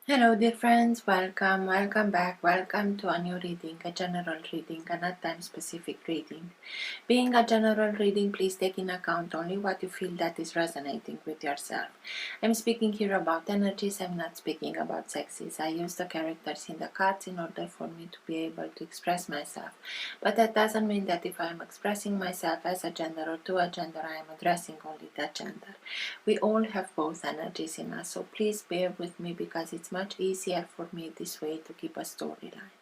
Hello dear friends, welcome back, welcome to a new reading, a general reading, a not time specific reading. Being a general reading, please take in account only what you feel that is resonating with yourself. I'm speaking here about energies, I'm not speaking about sexes. I use the characters in the cards in order for me to be able to express myself. But that doesn't mean that if I'm expressing myself as a gender or to a gender, I am addressing only that gender. We all have both energies in us, so please bear with me because it's much easier for me this way to keep a storyline.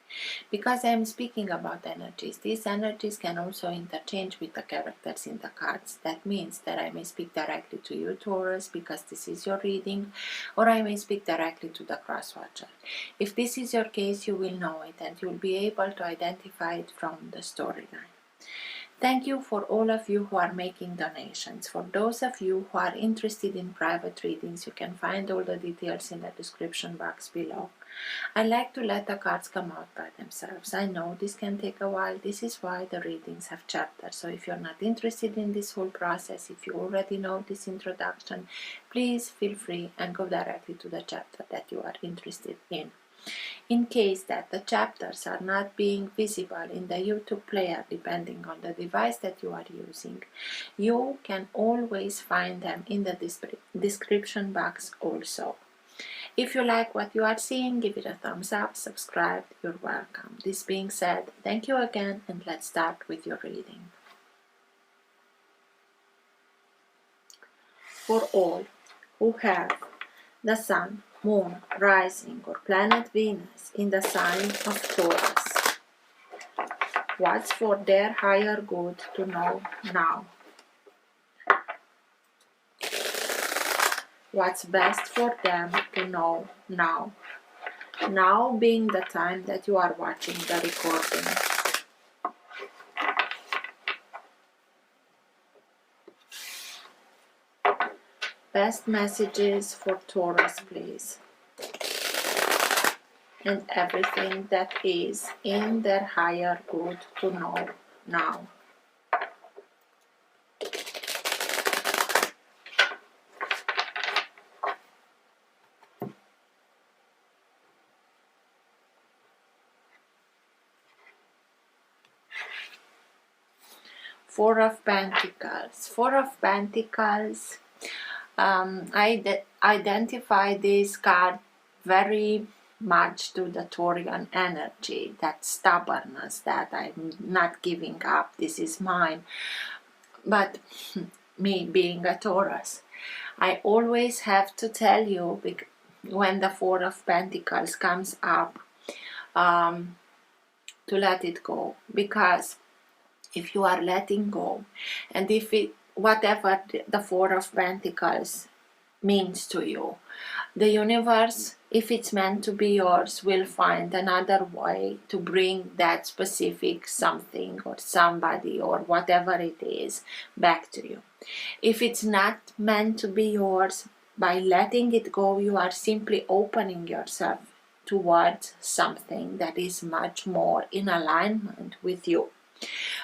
Because I am speaking about energies, these energies can also interchange with the characters in the cards. That means that I may speak directly to you, Taurus, because this is your reading, or I may speak directly to the cross-watcher. If this is your case, you will know it and you'll be able to identify it from the storyline. Thank you for all of you who are making donations. For those of you who are interested in private readings, you can find all the details in the description box below. I like to let the cards come out by themselves. I know this can take a while. This is why the readings have chapters. So if you're not interested in this whole process, if you already know this introduction, please feel free and go directly to the chapter that you are interested in. In case that the chapters are not being visible in the YouTube player depending on the device that you are using, you can always find them in the description box also. If you like what you are seeing, give it a thumbs up, subscribe, you're welcome. This being said, thank you again and let's start with your reading. For all who have the Sun, Moon, Rising or Planet Venus in the sign of Taurus, what's for their higher good to know now? What's best for them to know now? Now being the time that you are watching the recording. Best messages for Taurus, please. And everything that is in their higher good to know now. Four of Pentacles. Four of Pentacles. I identify this card very much to the Taurian energy, that stubbornness, that I'm not giving up, this is mine. But me being a Taurus, I always have to tell you when the Four of Pentacles comes up to let it go, because if you are letting go, and if it, whatever the Four of Pentacles means to you, the universe, if it's meant to be yours, will find another way to bring that specific something or somebody or whatever it is back to you. If it's not meant to be yours, by letting it go, you are simply opening yourself towards something that is much more in alignment with you.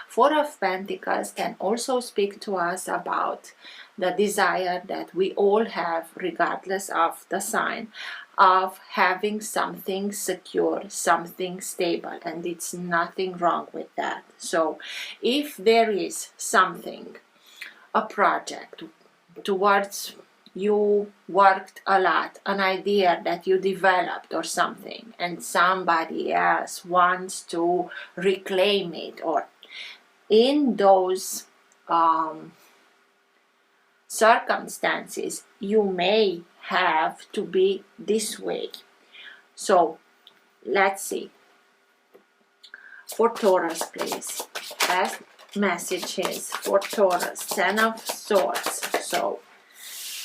Four of Pentacles can also speak to us about the desire that we all have, regardless of the sign, of having something secure, something stable, and it's nothing wrong with that. So if there is something, a project towards you worked a lot, an idea that you developed or something, and somebody else wants to reclaim it, or in those circumstances, you may have to be this way. So let's see. For Taurus, please. Best messages for Taurus. Ten of Swords. So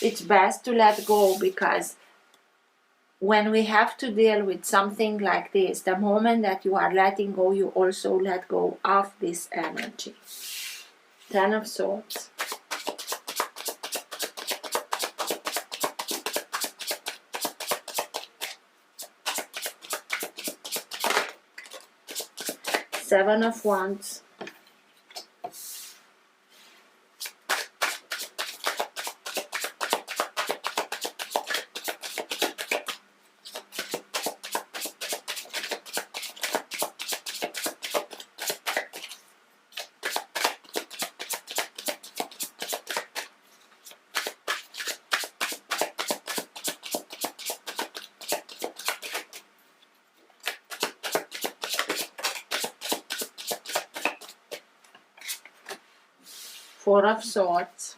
it's best to let go, because when we have to deal with something like this, the moment that you are letting go, you also let go of this energy. Ten of Swords. Seven of Wands. Four of Swords,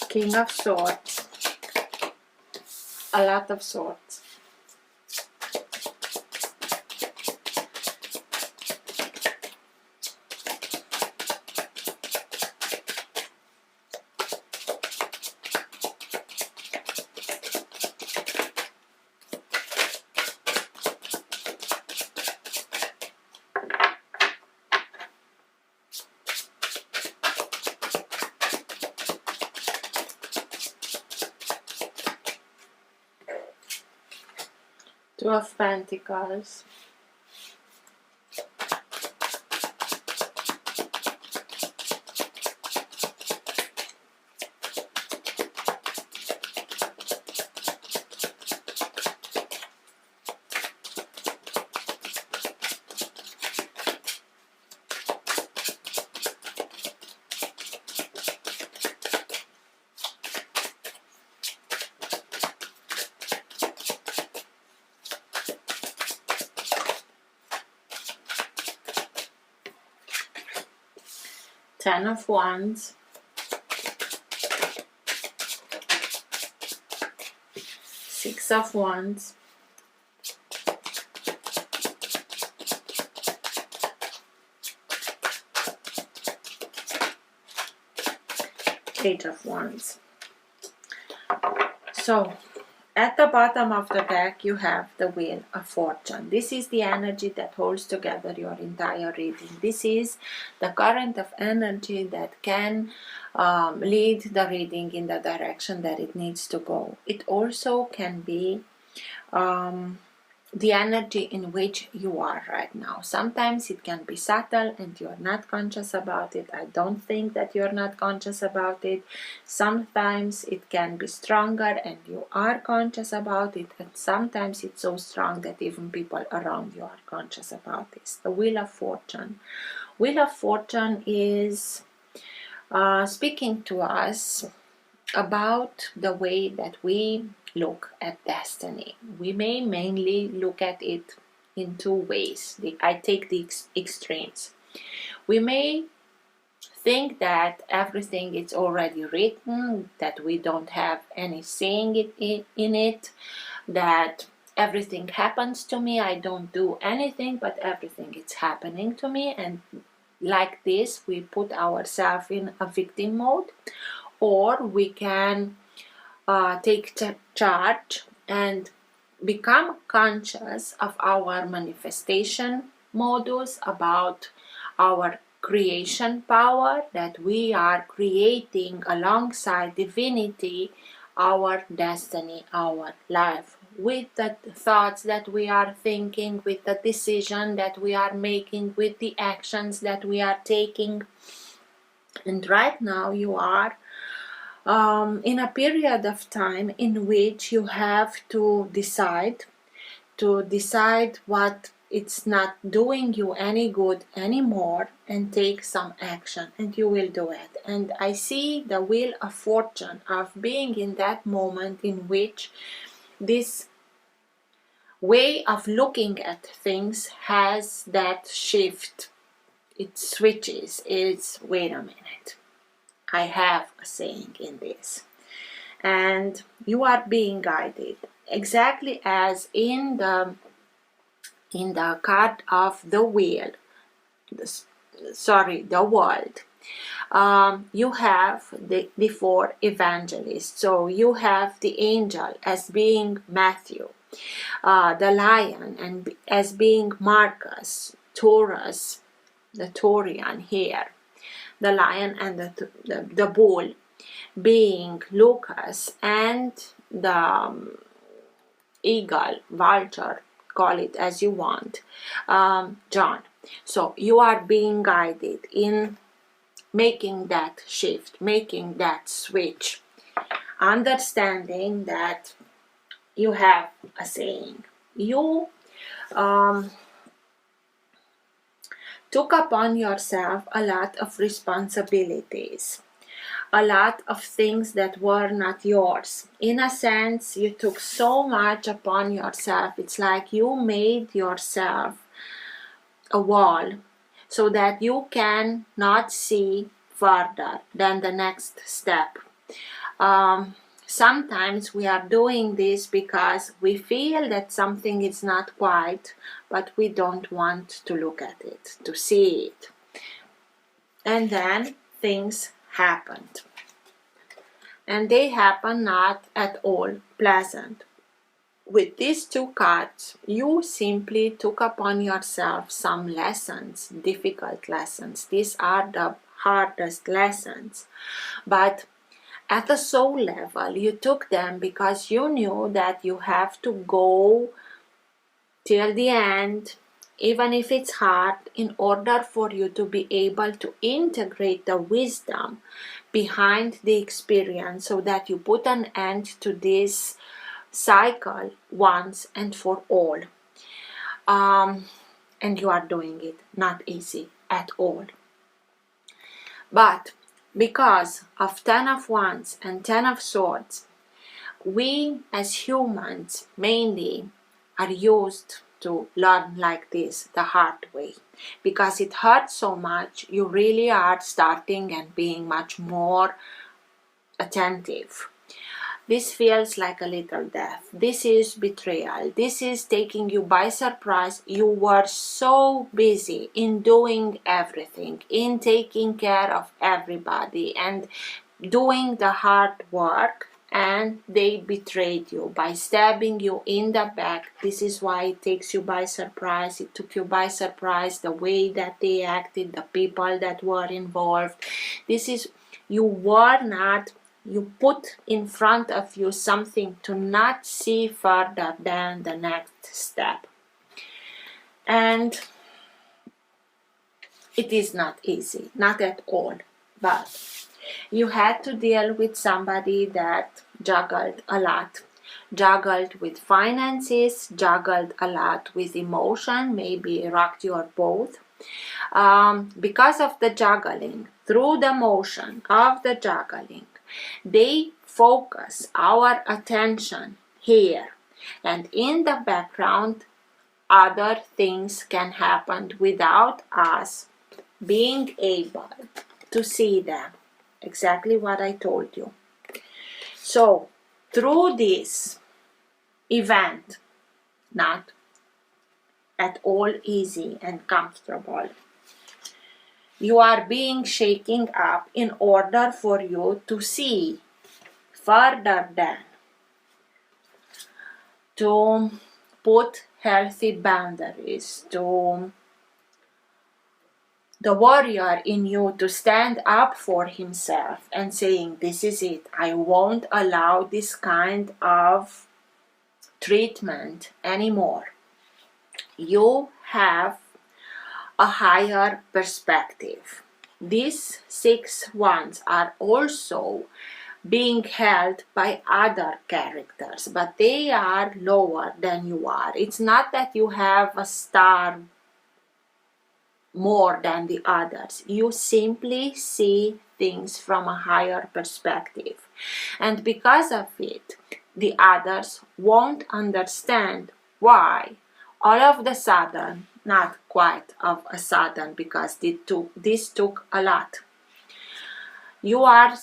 King of Swords, a lot of swords. Two of Pentacles, Ten of Wands, Six of Wands, Eight of Wands. So at the bottom of the deck you have the Wheel of Fortune. This is the energy that holds together your entire reading. This is the current of energy that can lead the reading in the direction that it needs to go. It also can be the energy in which you are right now. Sometimes it can be subtle and you're not conscious about it. I don't think that you're not conscious about it. Sometimes it can be stronger and you are conscious about it, and sometimes it's so strong that even people around you are conscious about this. The Wheel of Fortune. Wheel of Fortune is speaking to us about the way that we look at destiny. We may mainly look at it in two ways. I take the extremes. We may think that everything is already written, that we don't have any saying in it, that everything happens to me, I don't do anything, but everything is happening to me, and like this we put ourselves in a victim mode. Or we can take charge and become conscious of our manifestation modus, about our creation power, that we are creating alongside divinity our destiny, our life, with the thoughts that we are thinking, with the decision that we are making, with the actions that we are taking. And right now you are in a period of time in which you have to decide what it's not doing you any good anymore, and take some action, and you will do it. And I see the Wheel of Fortune of being in that moment in which this way of looking at things has that shift. It switches. It's, wait a minute, I have a saying in this. And you are being guided exactly as in the card of the wheel, the world. You have the four evangelists. So you have the angel as being Matthew, the lion and as being Marcus, Taurus, the Taurian here, the lion and the bull being Lucas, and the eagle, vulture, call it as you want, John. So you are being guided in making that shift, making that switch, understanding that you have a saying. You took upon yourself a lot of responsibilities. a lot of things that were not yours. In a sense, you took so much upon yourself. It's like you made yourself a wall so that you can not see further than the next step. Sometimes we are doing this because we feel that something is not quite, but we don't want to look at it, to see it. And then things happened. And they happen not at all pleasant. With these two cards, you simply took upon yourself some lessons, difficult lessons. These are the hardest lessons. But at the soul level, you took them because you knew that you have to go till the end, even if it's hard, in order for you to be able to integrate the wisdom behind the experience so that you put an end to this cycle once and for all. And you are doing it. Not easy at all. But because of 10 of Wands and 10 of Swords, we as humans mainly are used to learn like this the hard way. Because it hurts so much, you really are starting and being much more attentive. This feels like a little death. This is betrayal. This is taking you by surprise. You were so busy in doing everything, in taking care of everybody and doing the hard work, and they betrayed you by stabbing you in the back. This is why it takes you by surprise. It took you by surprise, the way that they acted, the people that were involved. This is, you put in front of you something to not see further than the next step. And it is not easy, not at all. But you had to deal with somebody that juggled a lot. Juggled with finances, juggled a lot with emotion, maybe rocked your boat. Because of the juggling, through the motion of the juggling, they focus our attention here, and in the background other things can happen without us being able to see them. Exactly what I told you. So through this event, not at all easy and comfortable, you are being shaken up in order for you to see further than, to put healthy boundaries, to the warrior in you to stand up for himself and saying, this is it, I won't allow this kind of treatment anymore. You have a higher perspective. These 6 wands are also being held by other characters, but they are lower than you are. It's not that you have a star more than the others. You simply see things from a higher perspective. And because of it, the others won't understand why all of the sudden, not quite of a sudden, because this took a lot. You are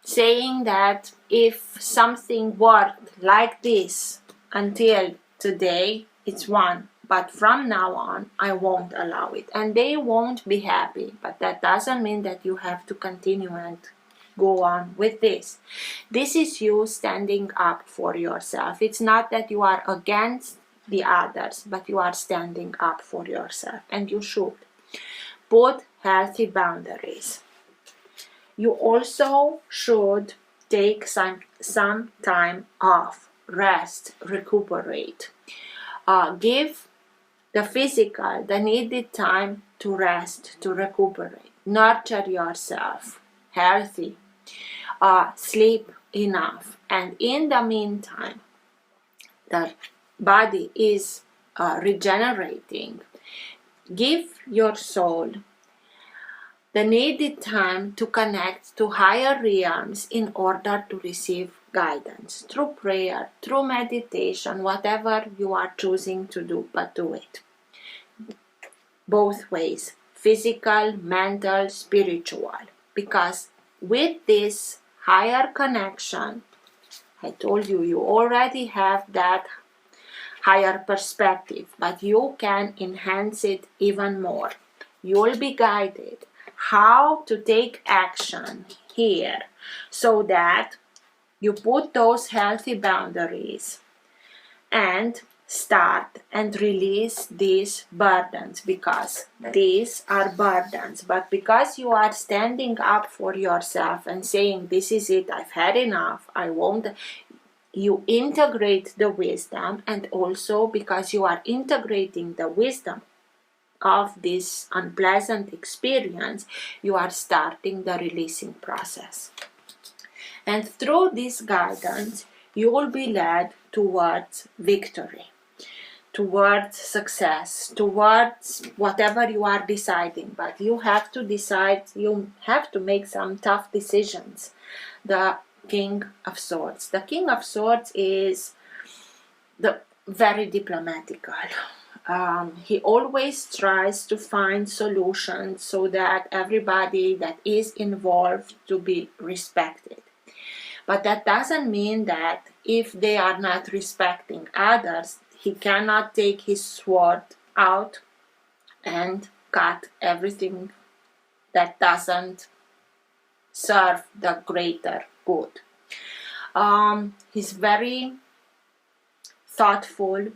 saying that if something worked like this until today, it's one, but from now on I won't allow it, and they won't be happy. But that doesn't mean that you have to continue and go on with this. This is you standing up for yourself. It's not that you are against the others, but you are standing up for yourself, and you should put healthy boundaries. You also should take some time off, rest, recuperate. Give the physical the needed time to rest, to recuperate. Nurture yourself, healthy, sleep enough. And in the meantime, the body is regenerating. Give your soul the needed time to connect to higher realms in order to receive guidance through prayer, through meditation, whatever you are choosing to do, but do it. Both ways, physical, mental, spiritual, because with this higher connection, I told you, you already have that higher perspective, but you can enhance it even more. You'll be guided how to take action here so that you put those healthy boundaries and start and release these burdens, because these are burdens. But because you are standing up for yourself and saying, this is it, I've had enough, I won't, you integrate the wisdom, and also because you are integrating the wisdom of this unpleasant experience, you are starting the releasing process. And through this guidance, you will be led towards victory, towards success, towards whatever you are deciding. But you have to decide, you have to make some tough decisions. The King of Swords. The King of Swords is very diplomatical. He always tries to find solutions so that everybody that is involved to be respected. But that doesn't mean that if they are not respecting others, he cannot take his sword out and cut everything that doesn't serve the greater good. He's very thoughtful.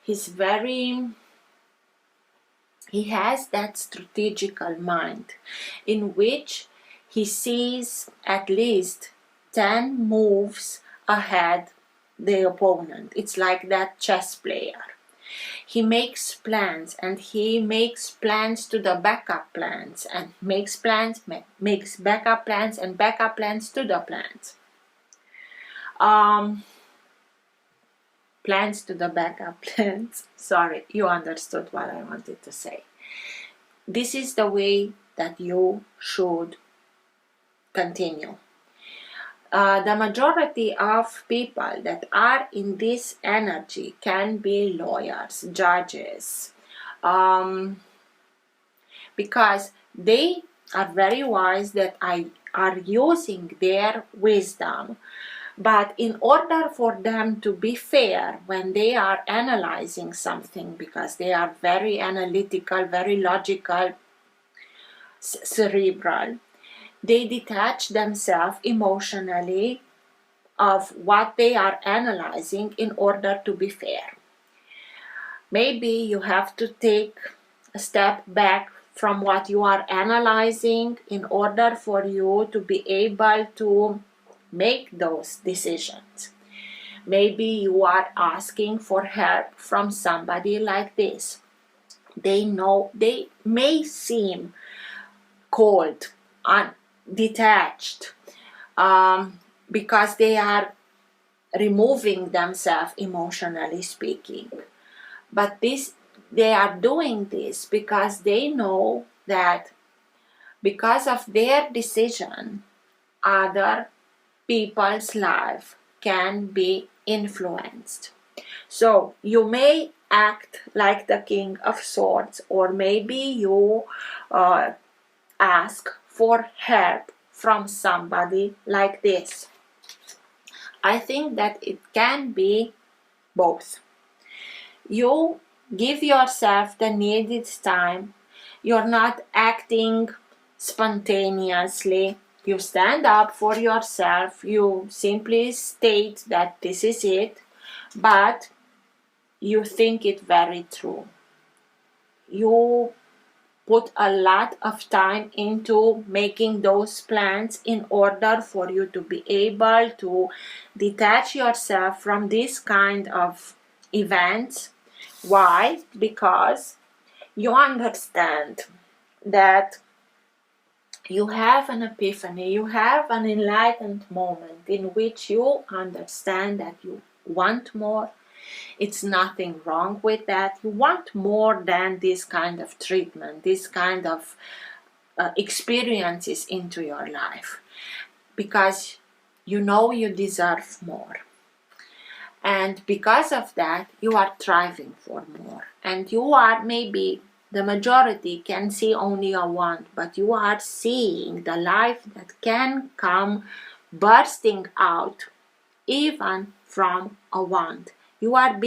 He has that strategical mind in which he sees at least 10 moves ahead the opponent. It's like that chess player. He makes plans, and he makes plans to the backup plans, and makes backup plans and backup plans to the plans. Plans to the backup plans. Sorry, you understood what I wanted to say. This is the way that you should continue. The majority of people that are in this energy can be lawyers, judges, because they are very wise, that are using their wisdom. But in order for them to be fair when they are analyzing something, because they are very analytical, very logical, cerebral, they detach themselves emotionally of what they are analyzing in order to be fair. Maybe you have to take a step back from what you are analyzing in order for you to be able to make those decisions. Maybe you are asking for help from somebody like this. They may seem cold, detached, because they are removing themselves emotionally speaking. But they are doing this because they know that because of their decision, other people's life can be influenced. So you may act like the King of Swords, or maybe you ask for help from somebody like this. I think that it can be both. You give yourself the needed time. You're not acting spontaneously. You stand up for yourself. You simply state that this is it, but you think it very true. You put a lot of time into making those plans in order for you to be able to detach yourself from this kind of events. Why? Because you understand that you have an epiphany, you have an enlightened moment in which you understand that you want more. It's nothing wrong with that. You want more than this kind of treatment, this kind of experiences into your life, because you know you deserve more. And because of that, you are striving for more. And you are, maybe the majority can see only a want, but you are seeing the life that can come bursting out even from a want. You are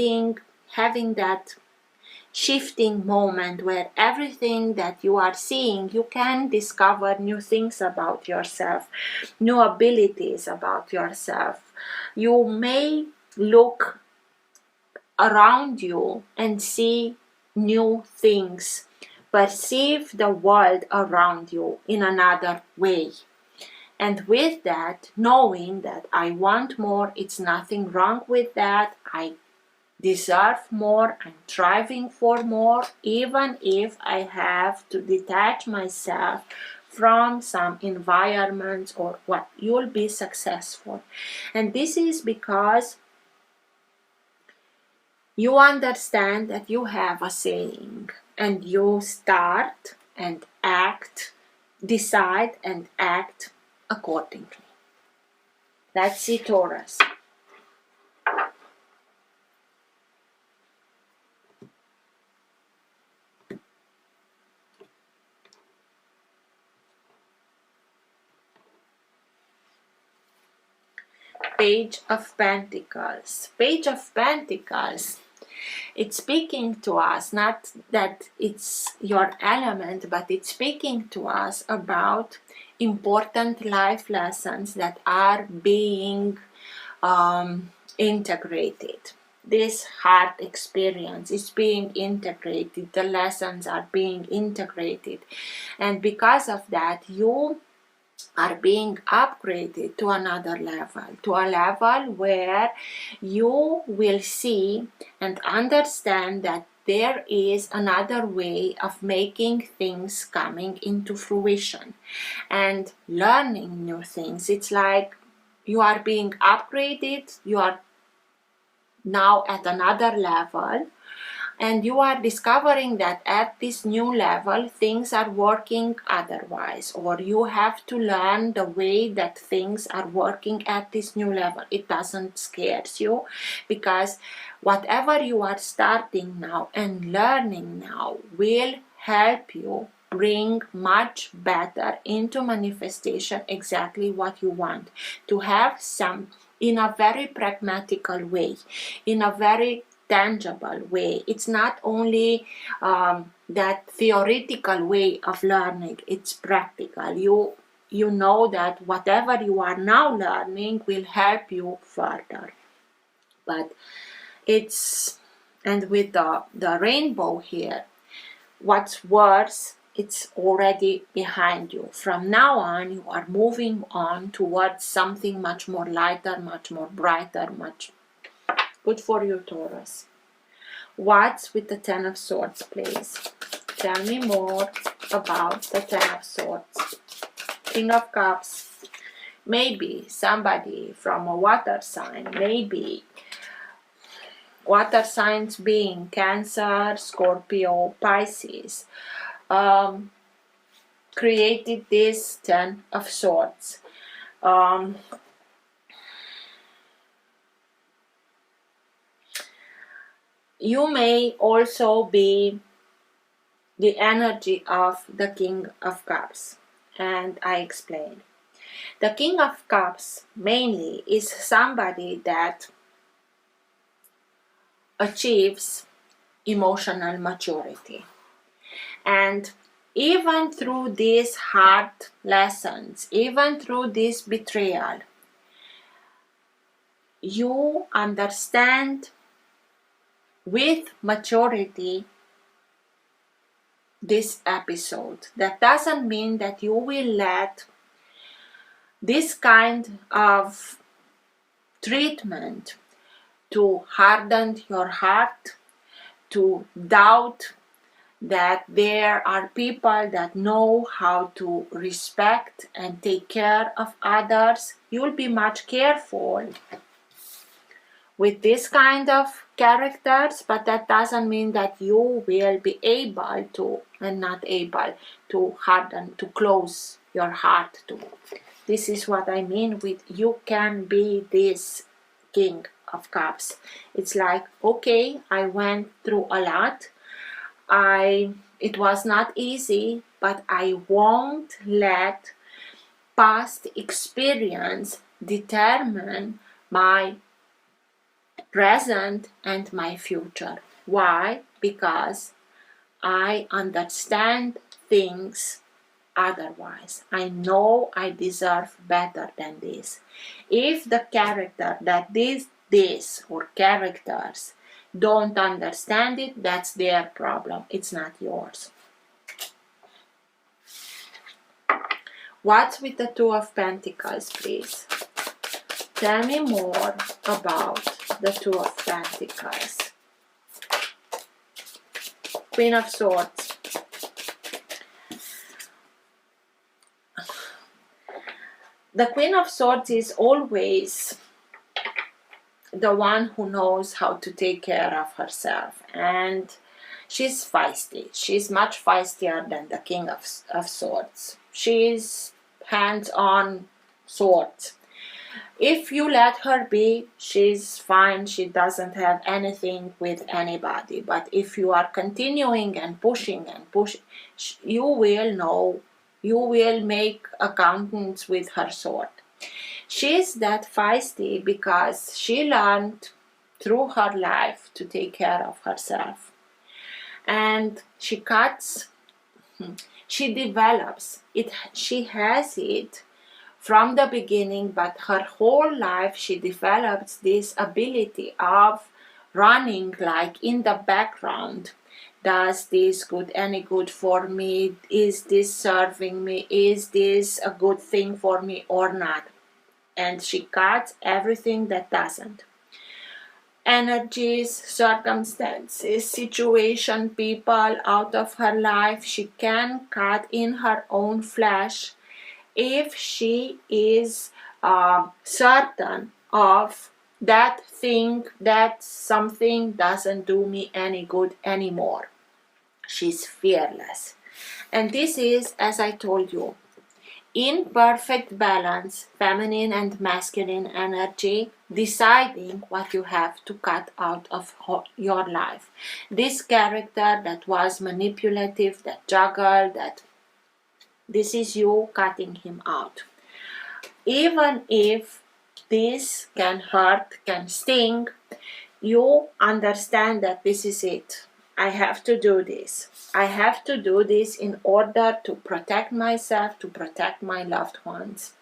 having that shifting moment where everything that you are seeing, you can discover new things about yourself, new abilities about yourself. You may look around you and see new things, perceive the world around you in another way. And with that, knowing that I want more, it's nothing wrong with that, I deserve more, I'm striving for more, even if I have to detach myself from some environments or what, you'll be successful. And this is because you understand that you have a saying, and you start and act, decide and act accordingly. Let's see, Taurus. Page of Pentacles. Page of Pentacles. It's speaking to us, not that it's your element, but it's speaking to us about important life lessons that are being integrated. This hard experience is being integrated, the lessons are being integrated, and because of that, you are being upgraded to another level, to a level where you will see and understand that there is another way of making things coming into fruition and learning new things. It's like you are being upgraded, you are now at another level, and you are discovering that at this new level things are working otherwise, or you have to learn the way that things are working at this new level. It doesn't scare you, because whatever you are starting now and learning now will help you bring much better into manifestation exactly what you want, to have some, in a very pragmatical way, in a very tangible way. It's not only that theoretical way of learning, it's practical. You know that whatever you are now learning will help you further. But it's, and with the rainbow here, what's worse, it's already behind you. From now on, you are moving on towards something much more lighter, much more brighter, much good for you, Taurus. What's with the Ten of Swords, please? Tell me more about the Ten of Swords. King of Cups. Maybe somebody from a water sign, maybe water signs being Cancer, Scorpio, Pisces, created this Ten of Swords. You may also be the energy of the King of Cups, and I explain. The King of Cups mainly is somebody that achieves emotional maturity, and even through these hard lessons, even through this betrayal, you understand with maturity this episode. That doesn't mean that you will let this kind of treatment to harden your heart, to doubt that there are people that know how to respect and take care of others. You'll be much careful with this kind of characters, but that doesn't mean that you will be able to and not able to harden, to close your heart to. This is what I mean with you can be this King of Cups. It's like, okay, I went through a lot. It was not easy, but I won't let past experience determine my present and my future. Why? Because I understand things otherwise. I know I deserve better than this. If the character that this or characters don't understand it, that's their problem. It's not yours. What's with the Two of Pentacles, please? Tell me more about the Two of Pentacles. Queen of Swords. The Queen of Swords is always the one who knows how to take care of herself, and she's feisty. She's much feistier than the King of Swords. She's hands-on swords. If you let her be, she's fine. She doesn't have anything with anybody. But if you are continuing and pushing, you will know, you will make accountants with her sword. She's that feisty because she learned through her life to take care of herself. And she cuts, she develops it. She has it from the beginning, but her whole life she develops this ability of running like in the background. Does this any good for me? Is this serving me? Is this a good thing for me or not? And she cuts everything that doesn't. Energies, circumstances, situation, people out of her life, she can cut in her own flesh if she is certain of that thing, that something doesn't do me any good anymore. She's fearless. And this is, as I told you, in perfect balance, feminine and masculine energy, deciding what you have to cut out of your life. This character that was manipulative, that juggled, this is you cutting him out. Even if this can hurt, can sting, you understand that this is it. I have to do this. I have to do this in order to protect myself, to protect my loved ones.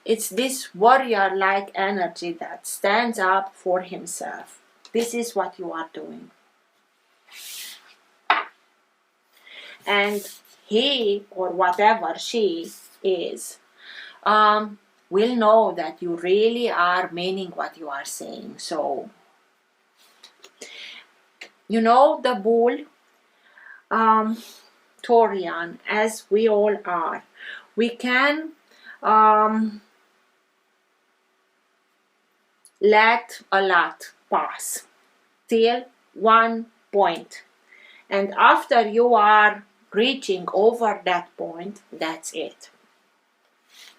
It's this warrior-like energy that stands up for himself. This is what you are doing. And he, or whatever she is, will know that you really are meaning what you are saying. So, you know, the bull, Taurian, as we all are, we can let a lot pass till one point. And after you are reaching over that point, that's it.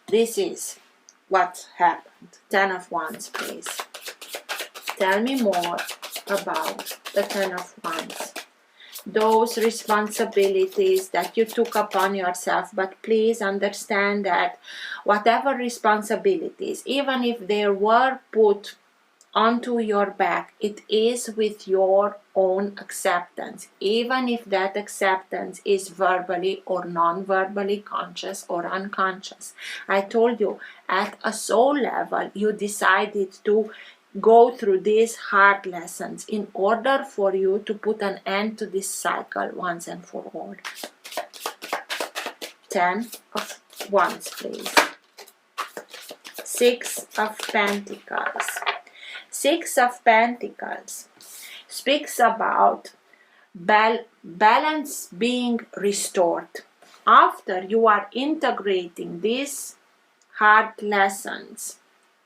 This is what happened. 10 of Wands, please. Tell me more about the 10 of Wands. Those responsibilities that you took upon yourself, but please understand that whatever responsibilities, even if they were put onto your back, it is with your own acceptance, even if that acceptance is verbally or non-verbally conscious or unconscious. I told you, at a soul level, you decided to go through these hard lessons in order for you to put an end to this cycle once and for all. 10 of Wands, please. 6 of Pentacles. 6 of Pentacles speaks about balance being restored. After you are integrating these hard lessons,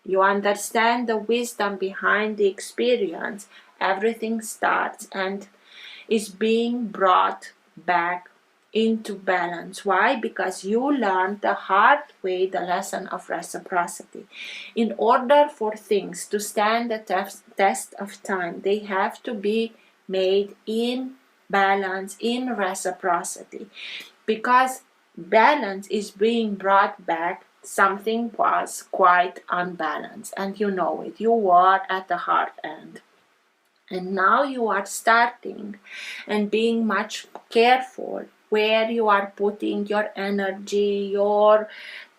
You understand the wisdom behind the experience. Everything starts and is being brought back into balance. Why? Because you learned the hard way the lesson of reciprocity. In order for things to stand the test of time, they have to be made in balance, in reciprocity. Because balance is being brought back, something was quite unbalanced, and you know it. You were at the hard end. And now you are starting and being much careful where you are putting your energy, your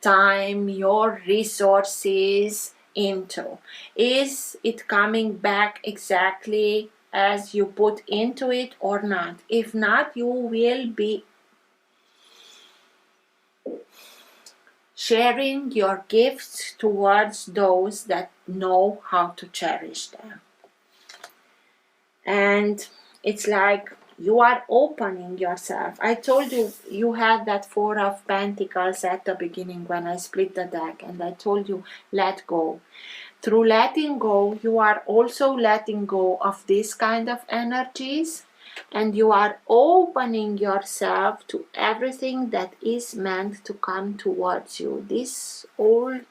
time, your resources into. Is it coming back exactly as you put into it or not? If not, you will be sharing your gifts towards those that know how to cherish them. And it's like you are opening yourself. I told you, you had that Four of Pentacles at the beginning when I split the deck, and I told you, let go. Through letting go, you are also letting go of this kind of energies, and you are opening yourself to everything that is meant to come towards you. These old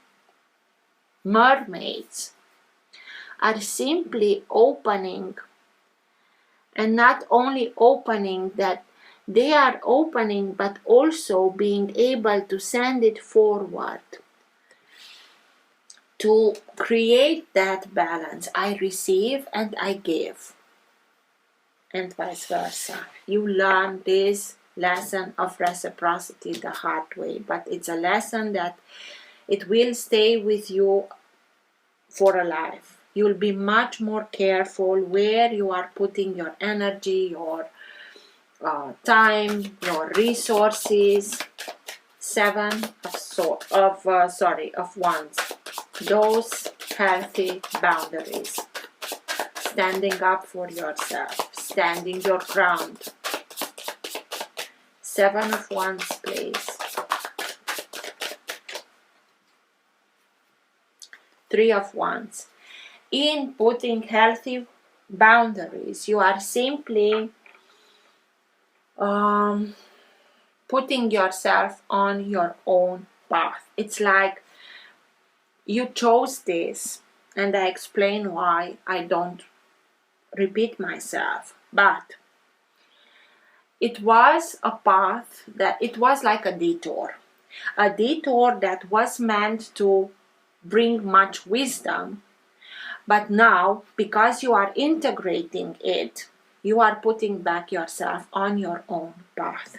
mermaids are simply opening, and not only opening, that they are opening, but also being able to send it forward to create that balance. I receive and I give, and vice versa. You learn this lesson of reciprocity the hard way, but it's a lesson that it will stay with you for a life. You'll be much more careful where you are putting your energy, your time, your resources. Seven of Wands. Those healthy boundaries. Standing up for yourself, standing your ground. Seven of Wands, please. Three of Wands. In putting healthy boundaries, you are simply putting yourself on your own path. It's like you chose this, and I explain why. I don't repeat myself, but it was a path that it was like a detour that was meant to bring much wisdom. But now, because you are integrating it, you are putting back yourself on your own path.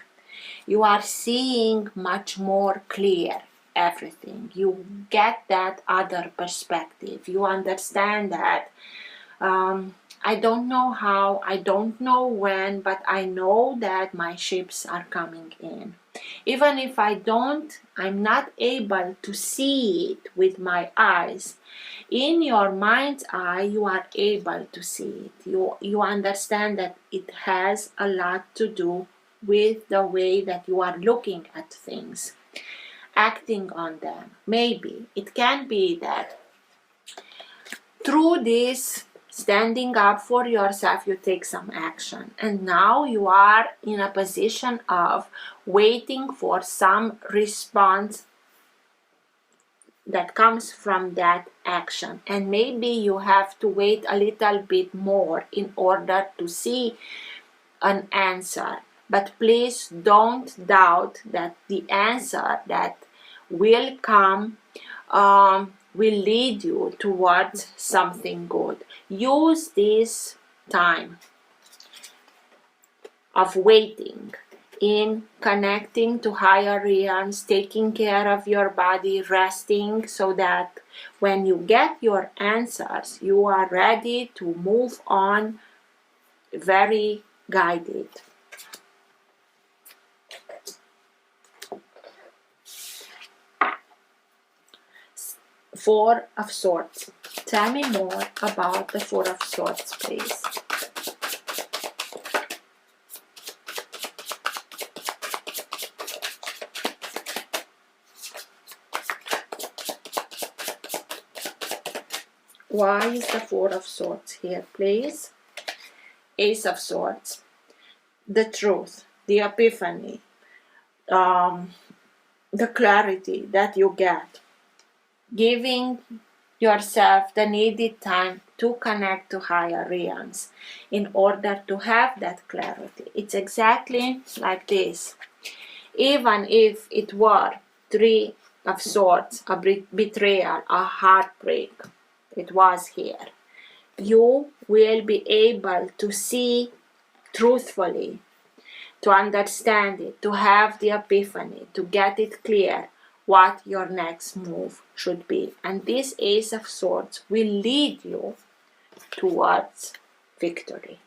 You are seeing much more clear everything. You get that other perspective. You understand that I don't know how, I don't know when, but I know that my ships are coming in. Even if I'm not able to see it with my eyes, in your mind's eye, you are able to see it. You understand that it has a lot to do with the way that you are looking at things, acting on them. Maybe it can be that through this standing up for yourself, you take some action, and now you are in a position of waiting for some response that comes from that action. And maybe you have to wait a little bit more in order to see an answer. But please don't doubt that the answer that will come will lead you towards something good. Use this time of waiting in connecting to higher realms, taking care of your body, resting, so that when you get your answers, you are ready to move on, very guided. Four of Swords. Tell me more about the Four of Swords, please. Why is the Four of Swords here, please? Ace of Swords. The truth, the epiphany, the clarity that you get. Giving yourself the needed time to connect to higher realms in order to have that clarity. It's exactly like this. Even if it were Three of Swords, a betrayal, a heartbreak, it was here. You will be able to see truthfully, to understand it, to have the epiphany, to get it clear what your next move should be. And this Ace of Swords will lead you towards victory.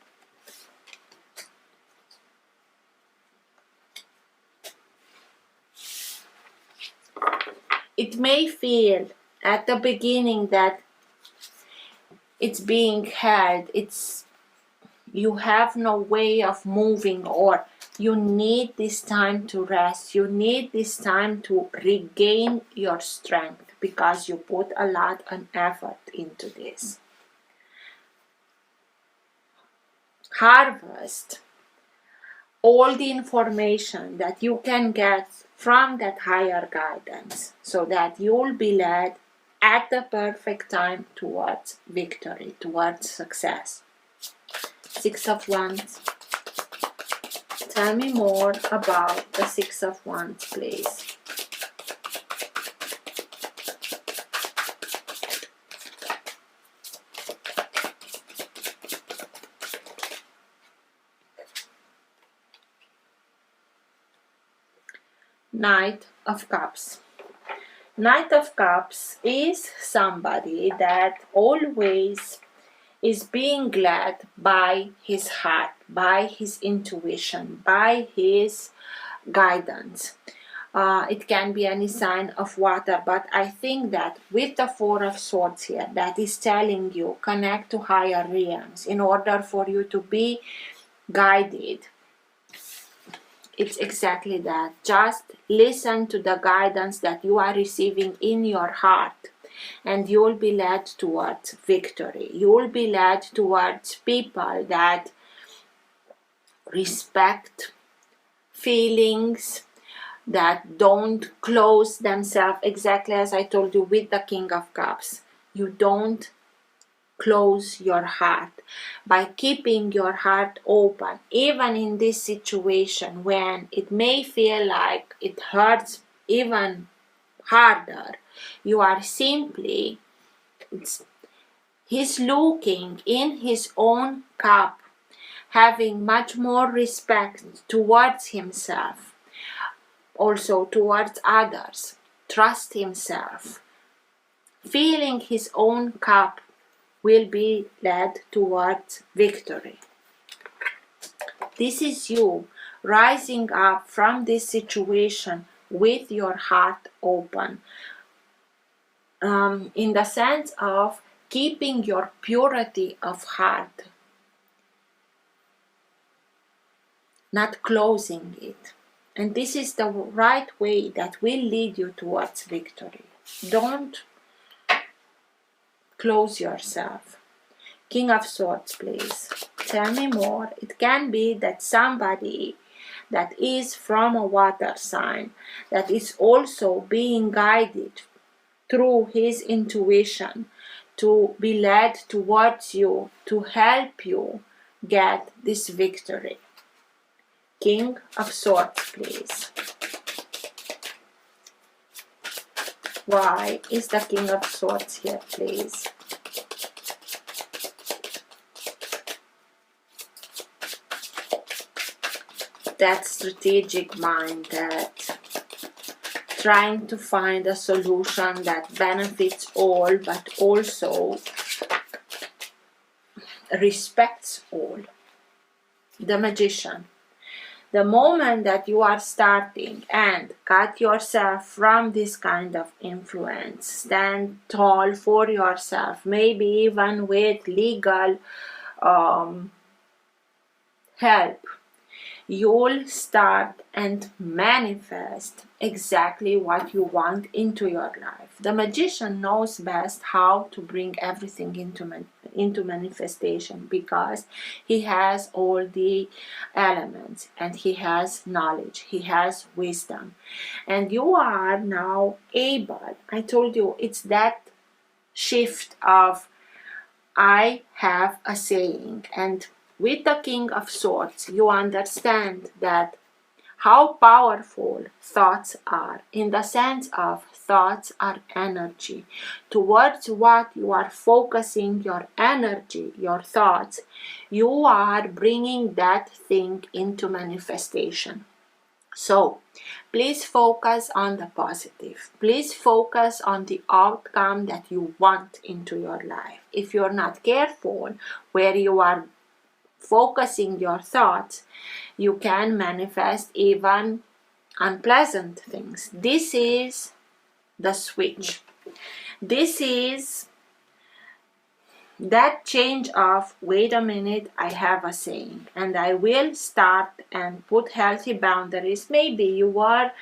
It may feel at the beginning that it's being held, you have no way of moving, or you need this time to rest, you need this time to regain your strength because you put a lot of effort into this. Harvest all the information that you can get from that higher guidance so that you'll be led at the perfect time towards victory, towards success. Six of Wands. Tell me more about the Six of Wands, please. Knight of Cups. Knight of Cups is somebody that always is being led by his heart, by his intuition, by his guidance. It can be any sign of water, but I think that with the Four of Swords here, that is telling you connect to higher realms in order for you to be guided. It's exactly that. Just listen to the guidance that you are receiving in your heart, and you will be led towards victory. You will be led towards people that respect feelings, that don't close themselves, exactly as I told you with the King of Cups. You don't close your heart. By keeping your heart open, even in this situation when it may feel like it hurts even harder, you are simply, he's looking in his own cup, having much more respect towards himself, also towards others, trust himself, feeling his own cup will be led towards victory. This is you rising up from this situation with your heart open, in the sense of keeping your purity of heart, not closing it. And this is the right way that will lead you towards victory. Don't close yourself. King of Swords, please. Tell me more. It can be that somebody that is from a water sign, that is also being guided through his intuition to be led towards you, to help you get this victory. King of Swords, please. Why is the King of Swords here, please? That strategic mind, that trying to find a solution that benefits all but also respects all. The Magician. The moment that you are starting and cut yourself from this kind of influence, stand tall for yourself, maybe even with legal help, you'll start and manifest exactly what you want into your life. The magician knows best how to bring everything into manifestation, because he has all the elements and he has knowledge, he has wisdom. And you are now able, I told you, it's that shift of I have a saying. And with the King of Swords, you understand that how powerful thoughts are, in the sense of thoughts are energy. Towards what you are focusing your energy, your thoughts, you are bringing that thing into manifestation. So, please focus on the positive. Please focus on the outcome that you want into your life. If you're not careful where you are focusing your thoughts, you can manifest even unpleasant things. This is the switch. This is that change of, wait a minute, I have a saying, and I will start and put healthy boundaries. Maybe you are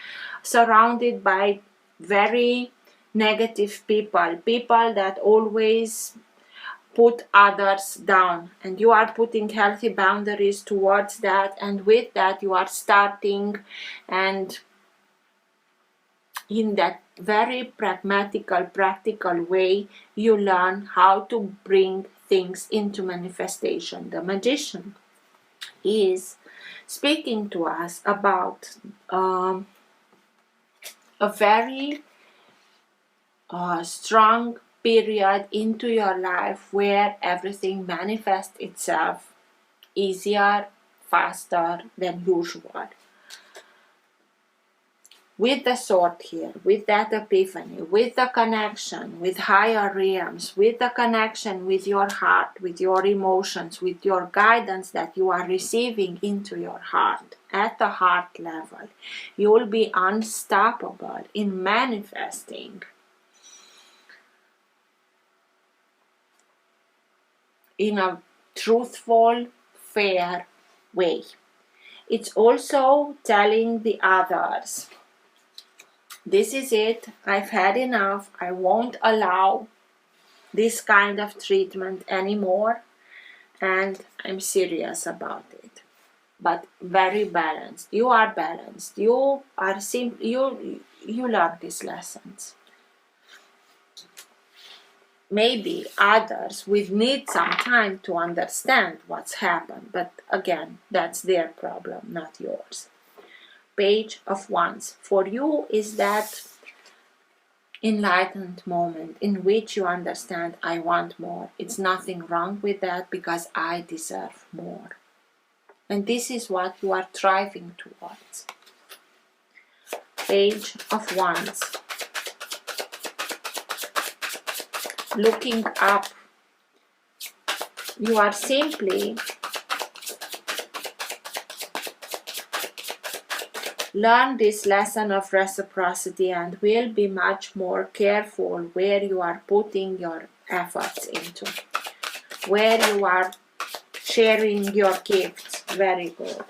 surrounded by very negative people that always put others down, and you are putting healthy boundaries towards that, and with that you are starting, and in that very practical way, you learn how to bring things into manifestation. The magician is speaking to us about a very strong period into your life where everything manifests itself easier, faster than usual. With the sword here, with that epiphany, with the connection with higher realms, with the connection with your heart, with your emotions, with your guidance that you are receiving into your heart, at the heart level, you will be unstoppable in manifesting in a truthful, fair way. It's also telling the others, this is it, I've had enough, I won't allow this kind of treatment anymore, and I'm serious about it. But very balanced. You are balanced. You are you learn these lessons. Maybe others will need some time to understand what's happened, but again, that's their problem, not yours. Page of Wands. For you is that enlightened moment in which you understand, I want more. It's nothing wrong with that, because I deserve more. And this is what you are striving towards. Page of Wands. Looking up, you are simply learn this lesson of reciprocity and will be much more careful where you are putting your efforts into, where you are sharing your gifts. Very good.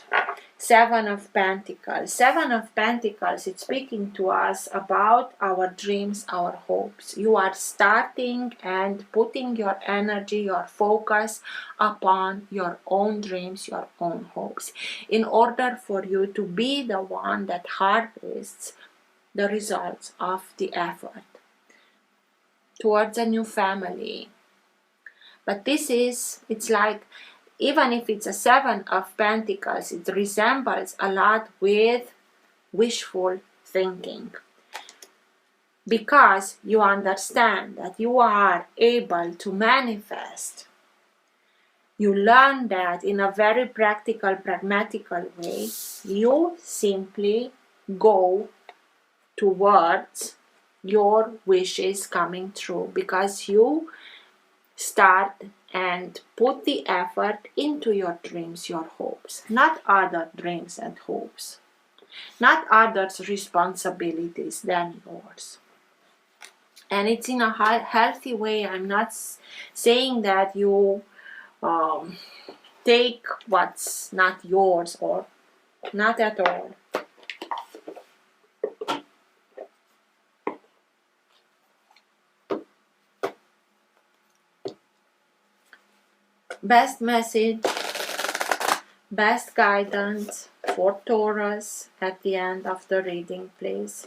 Seven of Pentacles. Seven of Pentacles, it's speaking to us about our dreams, our hopes. You are starting and putting your energy, your focus upon your own dreams, your own hopes, in order for you to be the one that harvests the results of the effort towards a new family. But this is, it's like, even if it's a Seven of Pentacles, it resembles a lot with wishful thinking. Because you understand that you are able to manifest. You learn that in a very pragmatical way. You simply go towards your wishes coming true, because you start and put the effort into your dreams, your hopes, not other dreams and hopes, not others' responsibilities than yours. And it's in a healthy way. I'm not saying that you take what's not yours, or Not at all. Best message, best guidance for Taurus at the end of the reading, please.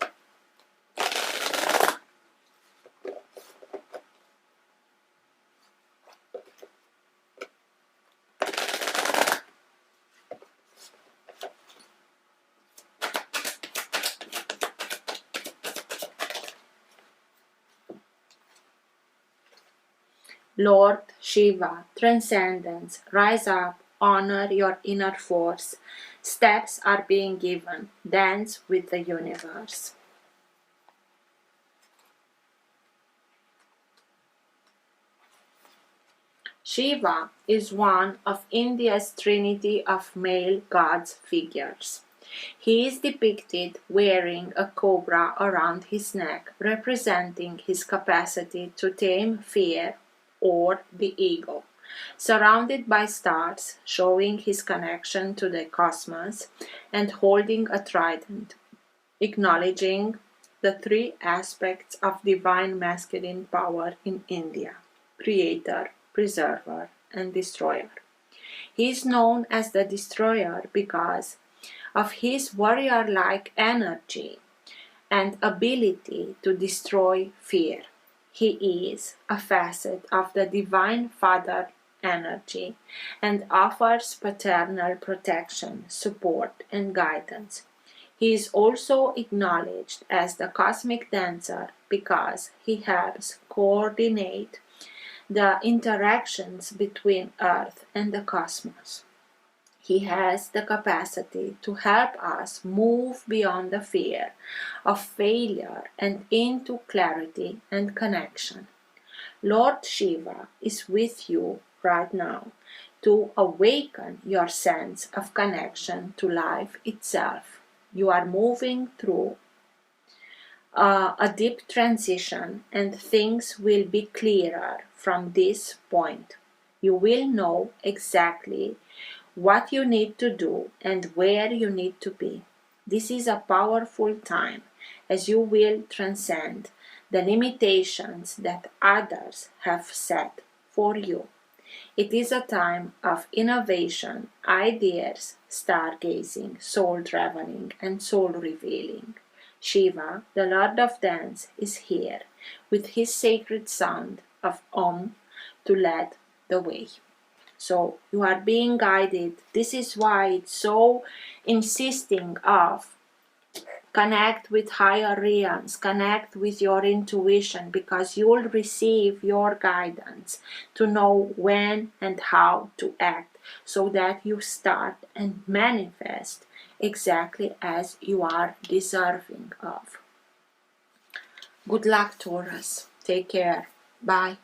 Lord Shiva, transcendence, rise up, honor your inner force. Steps are being given. Dance with the universe. Shiva is one of India's trinity of male gods figures. He is depicted wearing a cobra around his neck, representing his capacity to tame fear or the ego. Surrounded by stars, showing his connection to the cosmos, and holding a trident, acknowledging the three aspects of divine masculine power in India: creator, preserver, and destroyer. He is known as the destroyer because of his warrior-like energy and ability to destroy fear. He is a facet of the divine father energy and offers paternal protection, support, and guidance. He is also acknowledged as the cosmic dancer because he helps coordinate the interactions between Earth and the cosmos. He has the capacity to help us move beyond the fear of failure and into clarity and connection. Lord Shiva is with you right now to awaken your sense of connection to life itself. You are moving through a deep transition, and things will be clearer from this point. You will know exactly what you need to do and where you need to be. This is a powerful time as you will transcend the limitations that others have set for you. It is a time of innovation, ideas, stargazing, soul traveling, and soul revealing. Shiva, the Lord of Dance, is here with his sacred sound of Om to lead the way. So you are being guided. This is why it's so insisting of connect with higher realms, connect with your intuition, because you'll receive your guidance to know when and how to act so that you start and manifest exactly as you are deserving of. Good luck, Taurus. Take care. Bye.